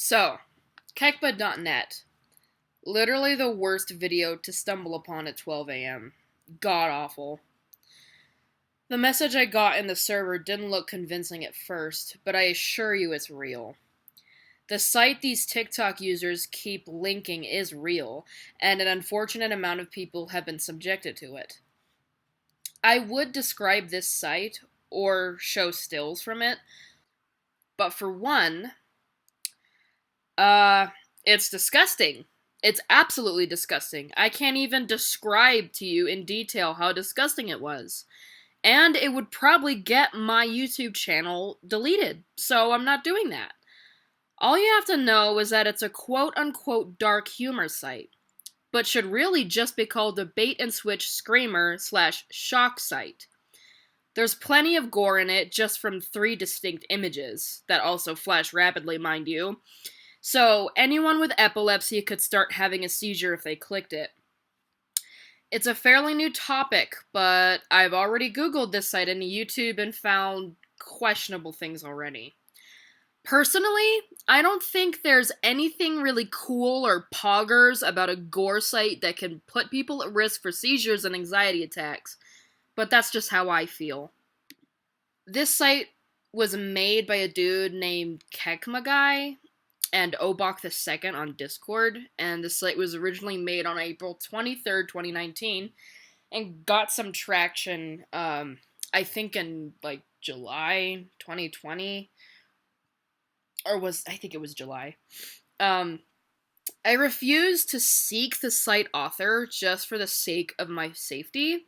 So, kekba.net. Literally the worst video to stumble upon at 12 a.m. God awful. The message I got in the server didn't look convincing at first, but I assure you it's real. The site these TikTok users keep linking is real, and an unfortunate amount of people have been subjected to it. I would describe this site, or show stills from it, but for one, Uh, it's disgusting. It's absolutely disgusting. I can't even describe to you in detail how disgusting it was. And it would probably get my YouTube channel deleted, so I'm not doing that. All you have to know is that it's a quote-unquote dark humor site, but should really just be called the bait-and-switch screamer/shock site. There's plenty of gore in it just from 3 distinct images, that also flash rapidly, mind you. So, anyone with epilepsy could start having a seizure if they clicked it. It's a fairly new topic, but I've already Googled this site in YouTube and found questionable things already. Personally, I don't think there's anything really cool or poggers about a gore site that can put people at risk for seizures and anxiety attacks, but that's just how I feel. This site was made by a dude named Kekma and Obok II on Discord, and the site was originally made on April 23rd, 2019, and got some traction, I think in, July 2020, I think it was July. I refuse to seek the site author just for the sake of my safety,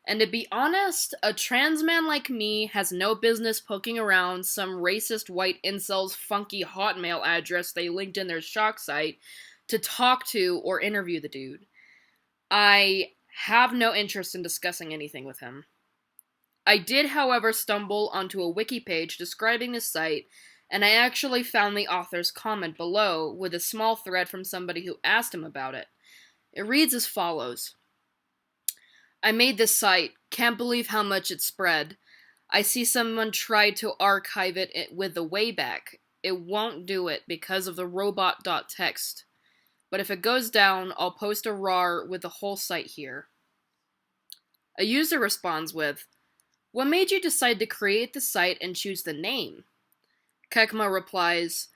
and to be honest, a trans man like me has no business poking around some racist white incel's funky hotmail address they linked in their shock site to talk to or interview the dude. I have no interest in discussing anything with him. I did, however, stumble onto a wiki page describing the site, and I actually found the author's comment below with a small thread from somebody who asked him about it. It reads as follows. I made this site. Can't believe how much it spread. I see someone tried to archive it with the Wayback. It won't do it because of the robot.txt. But if it goes down, I'll post a RAR with the whole site here. A user responds with, what made you decide to create the site and choose the name? Kekma replies,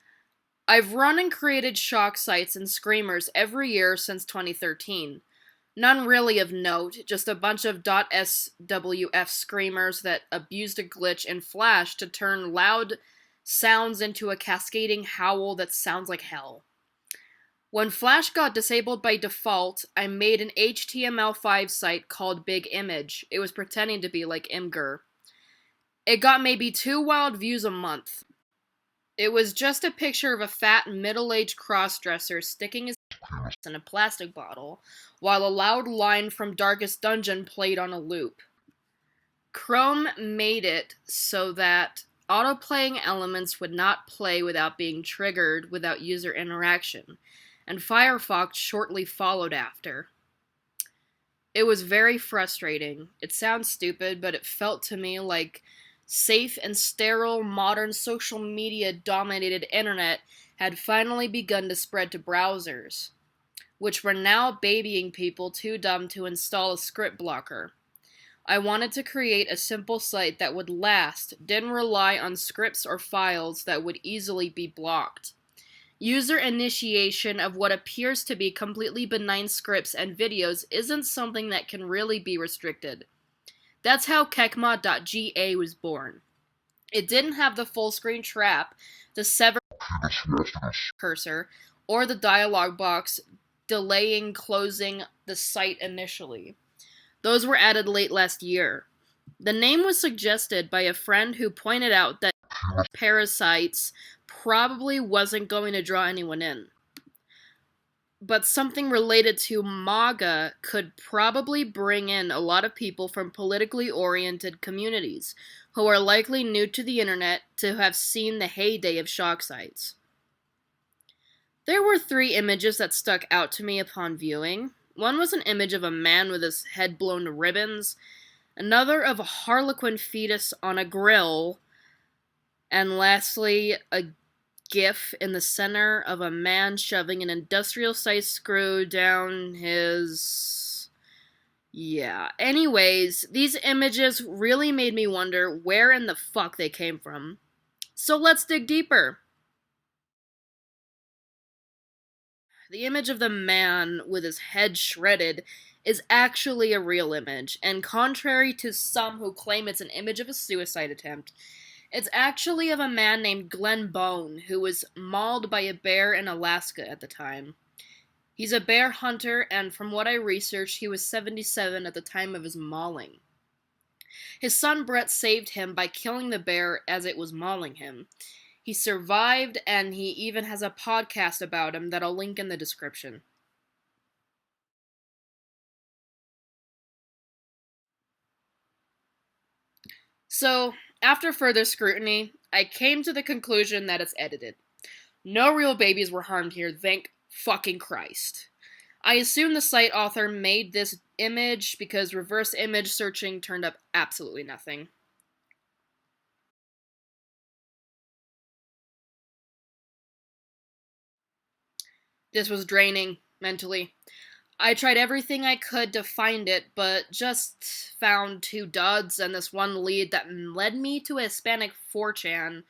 I've run and created shock sites and screamers every year since 2013. None really of note, just a bunch of .swf screamers that abused a glitch in Flash to turn loud sounds into a cascading howl that sounds like hell. When Flash got disabled by default, I made an HTML5 site called Big Image. It was pretending to be like Imgur. It got maybe 2 wild views a month. It was just a picture of a fat, middle-aged crossdresser sticking his in a plastic bottle, while a loud line from Darkest Dungeon played on a loop. Chrome made it so that auto-playing elements would not play without being triggered without user interaction, and Firefox shortly followed after. It was very frustrating. It sounds stupid, but it felt to me like safe and sterile modern social media-dominated internet had finally begun to spread to browsers, which were now babying people too dumb to install a script blocker. I wanted to create a simple site that would last, didn't rely on scripts or files that would easily be blocked. User initiation of what appears to be completely benign scripts and videos isn't something that can really be restricted. That's how Kekma.ga was born. It didn't have the full screen trap, the sever cursor, or the dialog box delaying closing the site initially. Those were added late last year. The name was suggested by a friend who pointed out that parasites probably wasn't going to draw anyone in. But something related to MAGA could probably bring in a lot of people from politically oriented communities who are likely new to the internet to have seen the heyday of shock sites. There were 3 images that stuck out to me upon viewing. One was an image of a man with his head blown to ribbons, another of a harlequin fetus on a grill, and lastly, a GIF in the center of a man shoving an industrial-sized screw down his... Yeah. Anyways, these images really made me wonder where in the fuck they came from. So let's dig deeper. The image of the man with his head shredded is actually a real image, and contrary to some who claim it's an image of a suicide attempt, it's actually of a man named Glenn Bone, who was mauled by a bear in Alaska at the time. He's a bear hunter, and from what I researched, he was 77 at the time of his mauling. His son Brett saved him by killing the bear as it was mauling him. He survived, and he even has a podcast about him that I'll link in the description. So, after further scrutiny, I came to the conclusion that it's edited. No real babies were harmed here, thank fucking Christ. I assume the site author made this image because reverse image searching turned up absolutely nothing. This was draining, mentally. I tried everything I could to find it, but just found 2 duds and this one lead that led me to a Hispanic 4chan,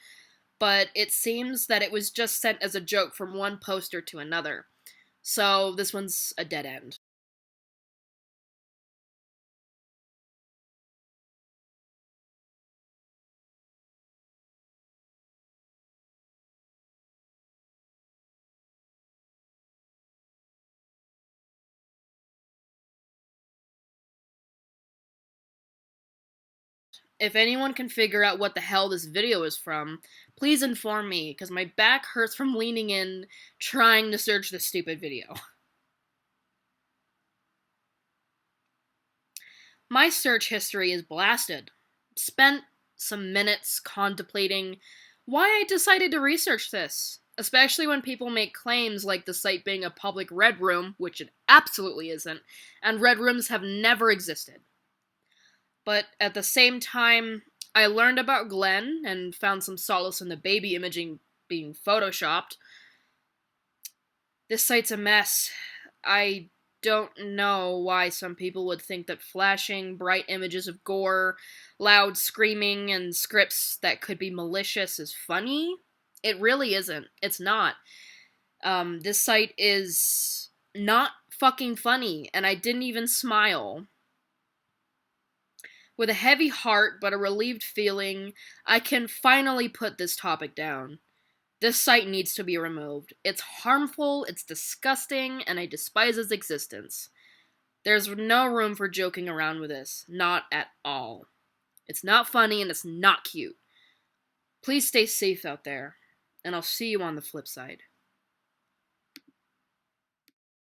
but it seems that it was just sent as a joke from one poster to another. So this one's a dead end. If anyone can figure out what the hell this video is from, please inform me, because my back hurts from leaning in trying to search this stupid video. My search history is blasted. Spent some minutes contemplating why I decided to research this, especially when people make claims like the site being a public red room, which it absolutely isn't, and red rooms have never existed. But at the same time, I learned about Glenn and found some solace in the baby imaging being photoshopped. This site's a mess. I don't know why some people would think that flashing bright images of gore, loud screaming, and scripts that could be malicious is funny. It really isn't. It's not. This site is not fucking funny, and I didn't even smile. With a heavy heart but a relieved feeling, I can finally put this topic down. This site needs to be removed. It's harmful, it's disgusting, and I despise its existence. There's no room for joking around with this. Not at all. It's not funny and it's not cute. Please stay safe out there, and I'll see you on the flip side.